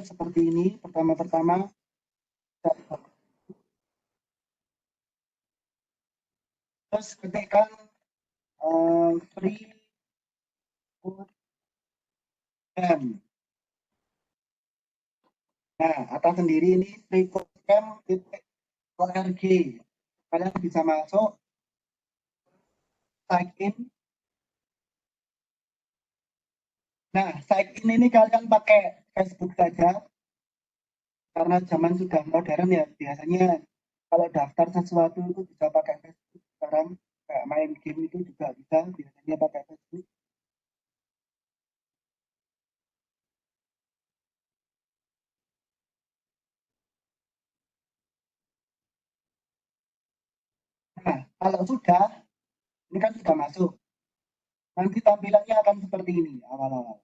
Seperti ini, pertama-tama terus ketikkan free food camp. Nah, atas sendiri ini freefoodcamp.org. Kalian bisa masuk, sign in. Nah, sign in ini kalian pakai Facebook saja, karena zaman sudah modern ya. Biasanya kalau daftar sesuatu itu bisa pakai Facebook. Sekarang kayak main game itu juga bisa, biasanya pakai Facebook. Nah, kalau sudah, ini kan sudah masuk. Nanti tampilannya akan seperti ini awal-awal.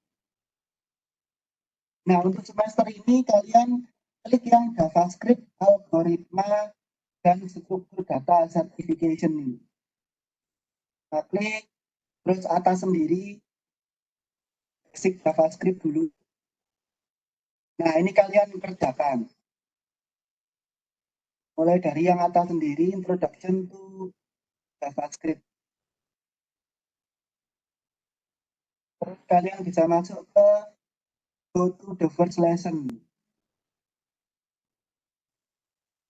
Nah, untuk semester ini kalian klik yang JavaScript, algoritma, dan struktur data certification ini. Nah, klik, terus atas sendiri, basic JavaScript dulu. Nah, ini kalian kerjakan. Mulai dari yang atas sendiri, introduction to JavaScript. Terus kalian bisa masuk ke go to the first lesson.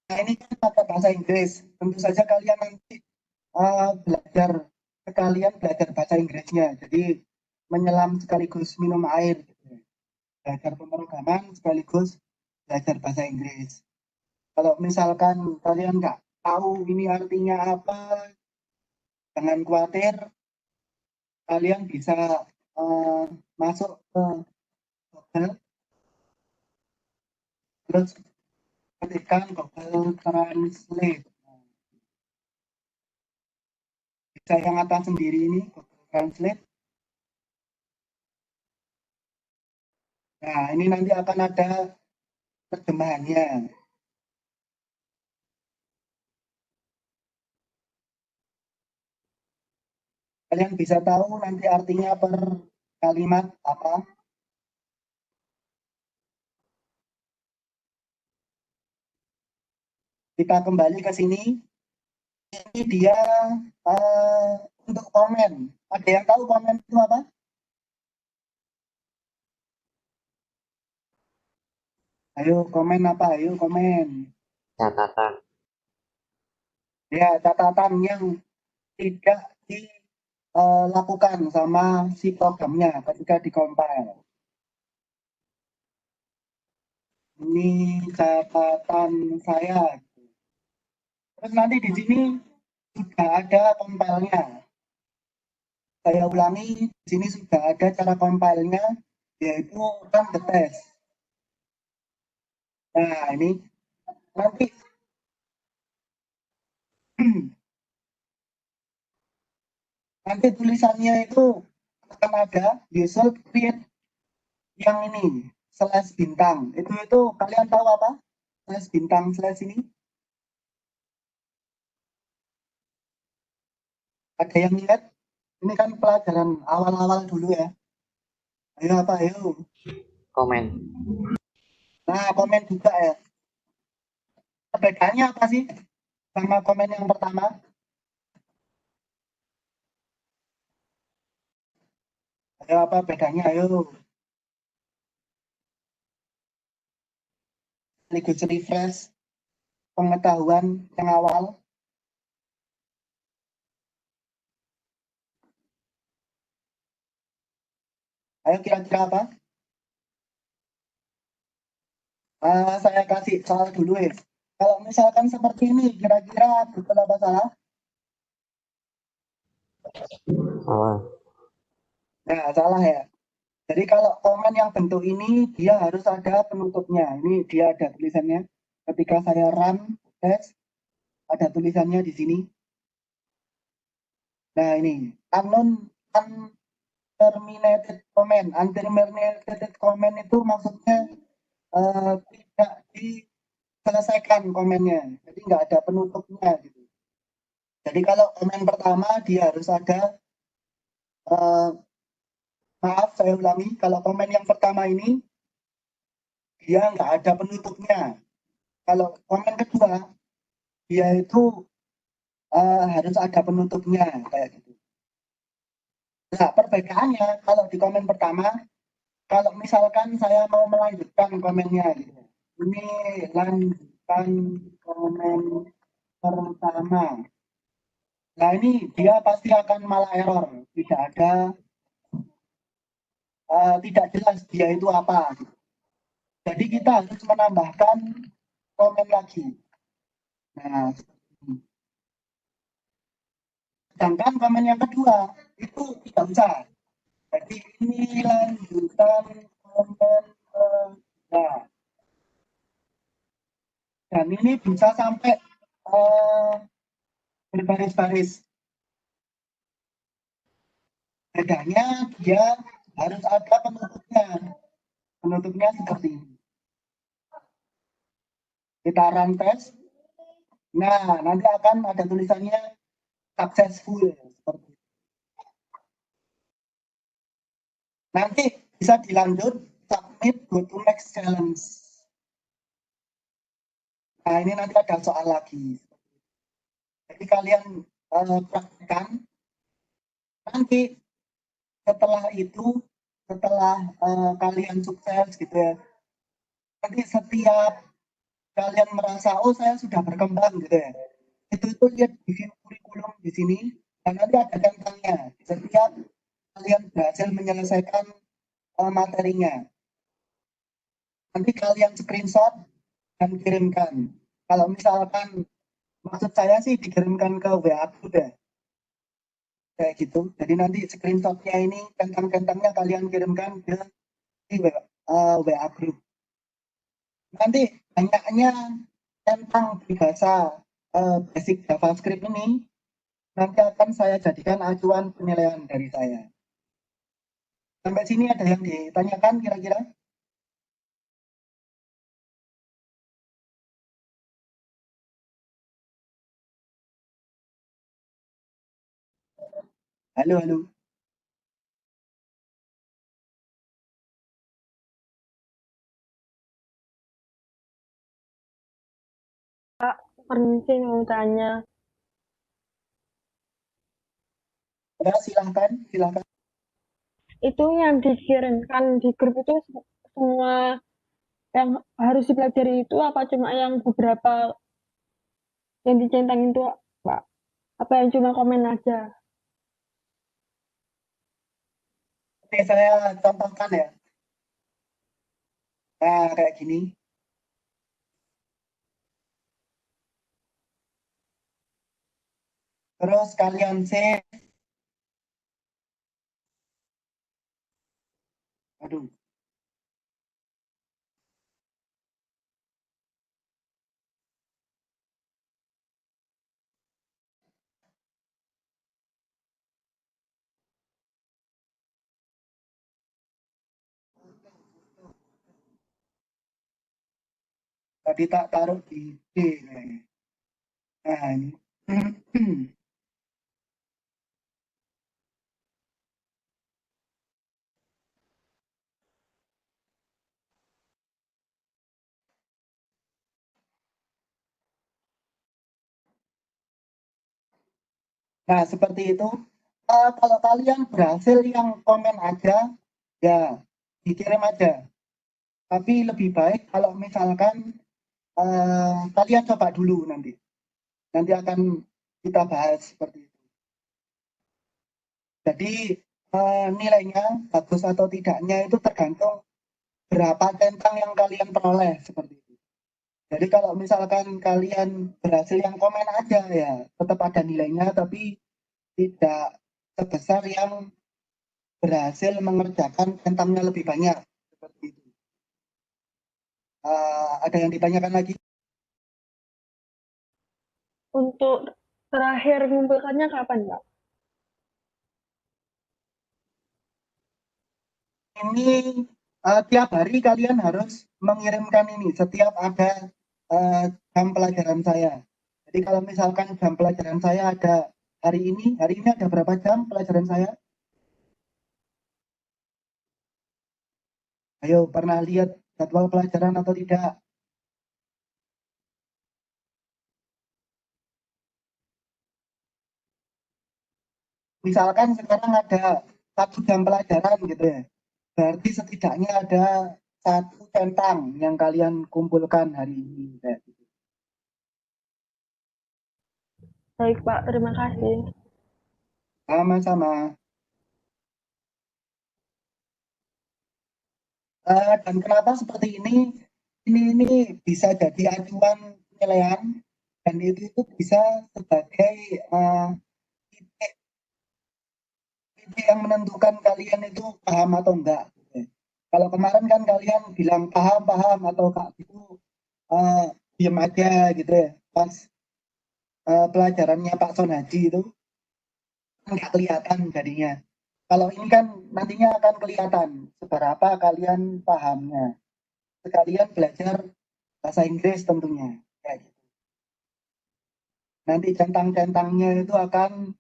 Nah, ini kan pakai bahasa Inggris. Tentu saja kalian nanti belajar sekalian belajar bahasa Inggrisnya. Jadi menyelam sekaligus minum air. Belajar pemrograman sekaligus belajar bahasa Inggris. Kalau misalkan kalian nggak tahu ini artinya apa, jangan khawatir. Kalian bisa masuk ke Google, terus ketikkan Google Translate. Bisa yang atas sendiri ini Google Translate. Nah, ini nanti akan ada terjemahannya. Kalian bisa tahu nanti artinya per kalimat apa. Kita kembali ke sini. Ini dia untuk komen. Ada yang tahu komen itu apa? Ayo komen apa? Ayo komen. Catatan. Ya, catatan yang tidak dilakukan sama si programnya ketika dikompil. Ini catatan saya. Terus nanti di sini sudah ada kompilnya. Saya ulangi, di sini sudah ada cara compile-nya, yaitu run the test. Nah, ini nanti nanti tulisannya itu akan ada user create yang ini slash bintang. Itu kalian tahu apa? Slash bintang slash ini? Ada yang lihat? Ini kan pelajaran awal-awal dulu ya. Ayo apa? Ayo. Komen. Nah, komen juga ya. Bedanya apa sih sama komen yang pertama? Ayo apa bedanya? Ayo. Sekaligus refresh pengetahuan yang awal. Ayo kira-kira apa? Saya kasih soal dulu ya. Kalau misalkan seperti ini, kira-kira betul apa salah? Salah. Nah, salah ya. Jadi kalau komen yang bentuk ini, dia harus ada penutupnya. Ini dia ada tulisannya. Ketika saya run test, ada tulisannya di sini. Nah, ini unknown Terminated comment. Unterminated comment itu maksudnya tidak diselesaikan komennya, jadi nggak ada penutupnya gitu. Jadi kalau komen pertama dia harus ada maaf saya ulangi, kalau komen yang pertama ini dia nggak ada penutupnya. Kalau komen kedua dia itu harus ada penutupnya kayak gitu. Nah perbedaan,nya kalau di komen pertama, kalau misalkan saya mau melanjutkan komennya gitu, ini lanjutkan komen pertama. Nah ini dia pasti akan malah error, tidak ada tidak jelas dia itu apa. Jadi kita harus menambahkan komen lagi. Nah, sedangkan komen yang kedua itu tidak usah. Jadi ini lanjutan komen kedua. Dan ini bisa sampai berbaris-baris. Bedanya dia harus ada penutupnya. Penutupnya seperti ini. Kita run test. Nah, nanti akan ada tulisannya successful seperti itu. Nanti bisa dilanjut submit go to next challenge. Nah, ini nanti ada soal lagi. Jadi kalian praktekkan. Nanti setelah itu, setelah kalian sukses gitu ya, nanti setiap kalian merasa oh saya sudah berkembang gitu ya, itu lihat di view kurikulum di sini, dan nanti ada tentangnya setiap kalian berhasil menyelesaikan materinya. Nanti kalian screenshot dan kirimkan. Kalau misalkan maksud saya sih dikirimkan ke WA aku deh, kayak gitu. Jadi nanti screenshotnya ini tentang-tentangnya kalian kirimkan ke WA group. Nanti banyaknya tentang bahasa basic JavaScript ini nanti akan saya jadikan acuan penilaian dari saya. Sampai sini ada yang ditanyakan kira-kira? Halo, halo. Permisi mau tanya. Ya, silahkan, silahkan. Itu yang dikirimkan di grup itu semua yang harus dipelajari itu apa cuma yang beberapa yang dicentangin itu, Pak? Apa yang cuma komen aja? Oke, saya contohkan ya. Nah, kayak gini. Terus kalian save. Aduh. Tadi tak taruh di D kayaknya. Nah, ini. Nah, seperti itu. Kalau kalian berhasil yang komen aja, ya dikirim aja. Tapi lebih baik kalau misalkan kalian coba dulu nanti. Nanti akan kita bahas seperti itu. Jadi nilainya bagus atau tidaknya itu tergantung berapa centang yang kalian peroleh seperti itu. Jadi kalau misalkan kalian berhasil yang komen aja ya tetap ada nilainya, tapi tidak sebesar yang berhasil mengerjakan centangnya lebih banyak seperti itu. Ada yang ditanyakan lagi? Untuk terakhir mengumpulkannya kapan, Pak? ini tiap hari kalian harus mengirimkan ini setiap ada jam pelajaran saya. Jadi kalau misalkan jam pelajaran saya ada hari ini ada berapa jam pelajaran saya? Ayo, pernah lihat jadwal pelajaran atau tidak? Misalkan sekarang ada 1 jam pelajaran gitu ya. Berarti setidaknya ada 1 centang yang kalian kumpulkan hari ini. Kayak gitu. Baik, Pak. Terima kasih. Sama-sama. Dan kenapa seperti ini? Ini bisa jadi acuan penilaian dan itu bisa sebagai titik titik yang menentukan kalian itu paham atau enggak. Kalau kemarin kan kalian bilang paham atau kak itu diam aja gitu ya. Pas pelajarannya Pak Sonaji itu nggak kelihatan jadinya. Kalau ini kan nantinya akan kelihatan seberapa kalian pahamnya. Sekalian belajar bahasa Inggris tentunya. Kayak gitu. Nanti centang-centangnya itu akan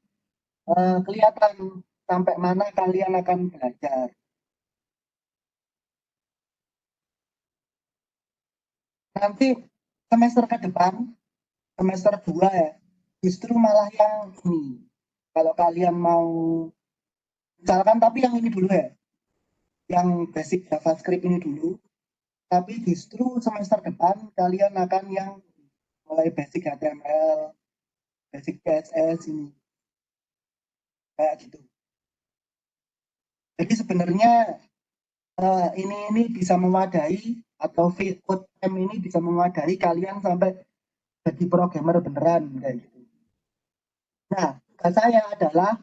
kelihatan sampai mana kalian akan belajar. Nanti semester ke depan, semester 2 ya, justru malah yang ini. Kalau kalian mau, misalkan tapi yang ini dulu ya, yang basic JavaScript ini dulu, tapi justru semester depan kalian akan yang mulai basic HTML, basic CSS ini, kayak gitu. Jadi sebenarnya ini bisa mewadahi atau Bootcamp ini bisa mewadahi kalian sampai jadi programmer beneran kayak gitu. Nah, tugas saya adalah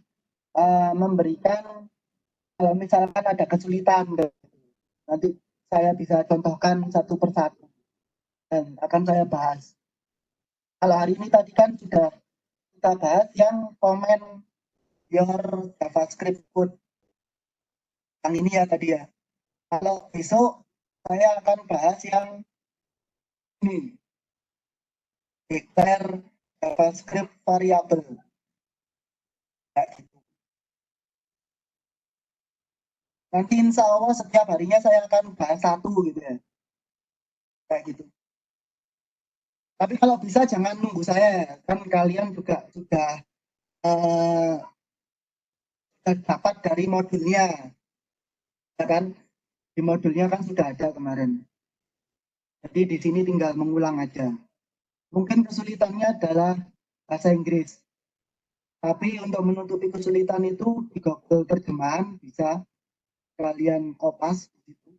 memberikan kalau misalkan ada kesulitan, nanti saya bisa contohkan satu persatu dan akan saya bahas. Kalau hari ini tadi kan sudah kita bahas yang comment your JavaScript code yang ini ya tadi ya. Kalau besok saya akan bahas yang ini, declare JavaScript variable. Kayak gitu. Nanti insya Allah setiap harinya saya akan bahas satu gitu ya. Kayak gitu. Tapi kalau bisa jangan nunggu saya, kan kalian juga sudah dapat dari modulnya, ya kan? Di modulnya kan sudah ada kemarin. Jadi di sini tinggal mengulang aja. Mungkin kesulitannya adalah bahasa Inggris. Tapi untuk menutupi kesulitan itu di Google terjemahan bisa kalian kopas gitu.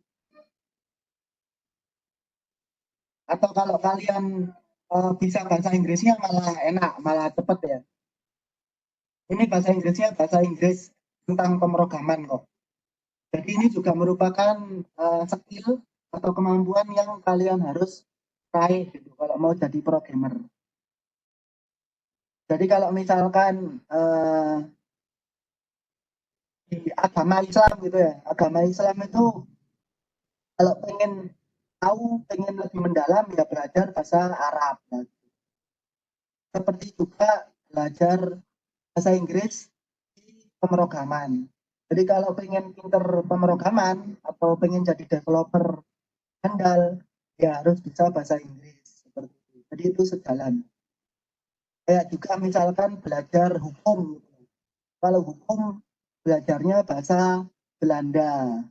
Atau kalau kalian bisa bahasa Inggrisnya malah enak, malah cepet ya. Ini bahasa Inggrisnya bahasa Inggris tentang pemrograman kok. Jadi ini juga merupakan skill atau kemampuan yang kalian harus raih gitu kalau mau jadi programmer. Jadi kalau misalkan di agama Islam gitu ya, agama Islam itu kalau pengen tahu, pengen lebih mendalam ya belajar bahasa Arab. Ya. Seperti juga belajar bahasa Inggris di pemrograman. Jadi kalau pengen pinter pemrograman atau pengen jadi developer handal, ya harus bisa bahasa Inggris. Seperti itu. Jadi itu sejalan. Kayak juga misalkan belajar hukum. Kalau hukum belajarnya bahasa Belanda.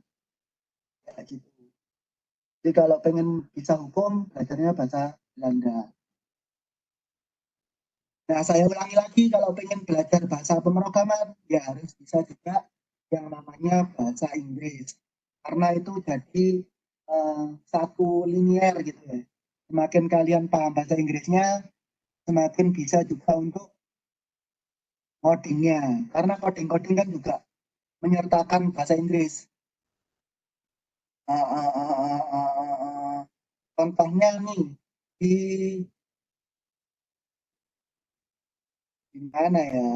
Kayak gitu. Jadi kalau pengen bisa hukum, belajarnya bahasa Belanda. Nah, saya ulangi lagi, kalau pengen belajar bahasa pemrograman, ya harus bisa juga yang namanya bahasa Inggris. Karena itu jadi satu linier gitu ya. Semakin kalian paham bahasa Inggrisnya, semakin bisa juga untuk codingnya. Karena coding-coding kan juga menyertakan bahasa Inggris. Contohnya nih, di mana ya?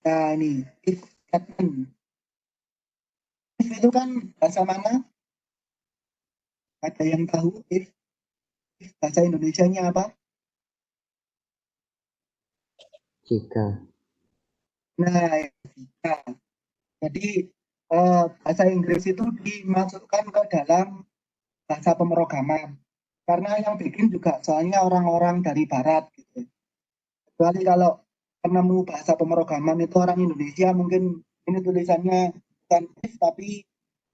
Nah ini if statement. If itu kan bahasa mana? Ada yang tahu if bahasa Indonesianya apa? Jika. Nah, jika. Jadi bahasa Inggris itu dimasukkan ke dalam bahasa pemrograman. Karena yang bikin juga soalnya orang-orang dari barat gitu. Kecuali kalau penemu bahasa pemrograman itu orang Indonesia, mungkin ini tulisannya bukan if tapi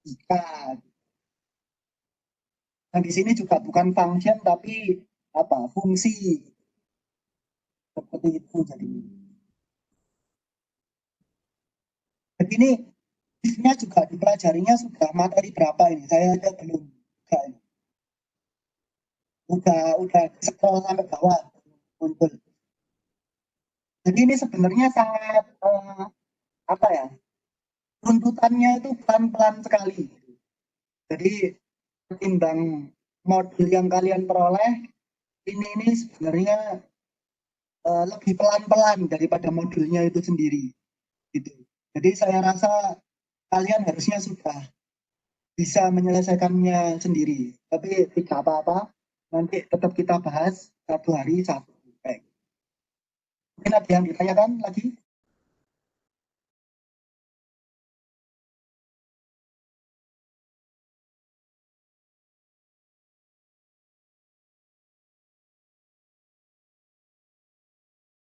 jika. Nah di sini juga bukan function tapi apa fungsi seperti itu jadinya. Jadi ini if-nya juga dipelajarinya sudah materi berapa ini? Saya aja belum buka ini. Udah scroll sampai bawah muncul. Jadi ini sebenarnya sangat apa ya? Runtutannya itu pelan-pelan sekali. Jadi ketimbang modul yang kalian peroleh ini sebenarnya lebih pelan-pelan daripada modulnya itu sendiri gitu. Jadi saya rasa kalian harusnya sudah bisa menyelesaikannya sendiri, tapi tidak apa-apa, nanti tetap kita bahas satu hari satu. Mungkin ada yang ditanyakan lagi?